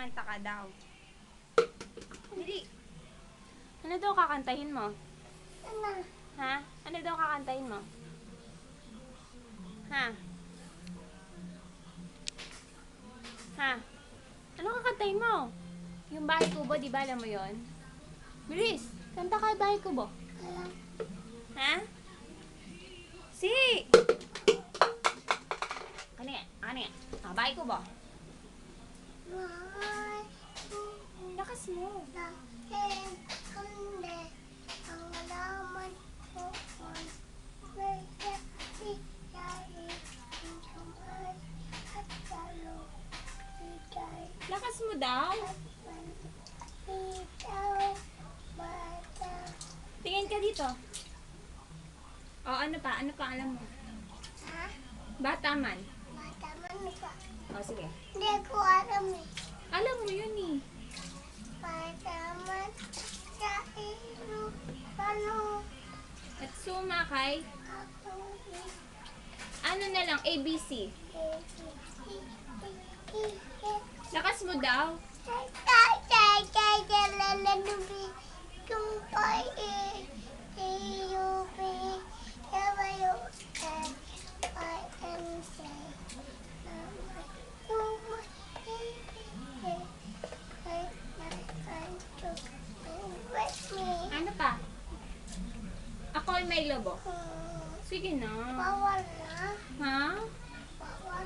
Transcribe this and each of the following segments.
kumanta ka daw. Dali. Ano daw kakantahin mo? Ano? Ha? Ano daw kakantahin mo? Ha? Ha? Ano kakantahin mo? Yung Bahay Kubo, di ba alam mo yon? Bilis! Kanta ka Bahay Kubo. Alam. Ha? Si! Ano yan? Ano yan? Ah, Bahay Kubo. Mahal Lakas mo. dahil kundi ang alaman ko ay kaya hiyay ang kamay at talo higay Lakas mo daw. at bitaw bata. Tingin ka dito. O, ano pa? Ano pa alam mo? Ha? Bata man. Bata man ba? O, sige. Hindi ko alam eh. Alam mo yun eh. Bata man sa ilo ano At sumakay. ako Ano na lang, ABC. Lakas mo daw. Ano pa? Ako ay may lobo. Sige na. Bawal na. Ha? Bawal.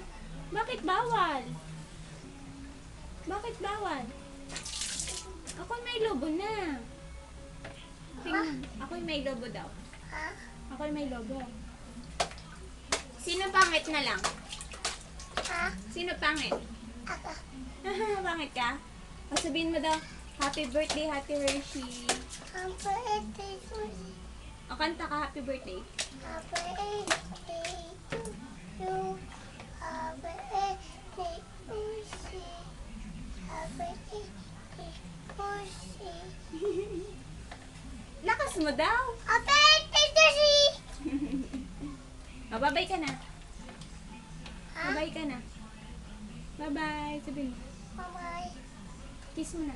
Bakit bawal? Bakit bawal? Ako ay may lobo na. Tingnan. Ako ay may lobo daw. Ha? Ako ay may lobo. Sino pangit na lang? Ha? Sino pangit? Ako. Pangit ka? O sabihin mo daw, Happy birthday, Happy Hershey. Ang birthday ko. O kanta ka, Happy birthday. Happy birthday to you. Happy birthday, Lucy. Happy birthday, Lucy. Lakas mo daw. Happy birthday, Lucy. O, bye-bye ka na. Ha? Bye-bye ka na. Bye-bye. Sabihin mo. Bye-bye. Kiss mo na.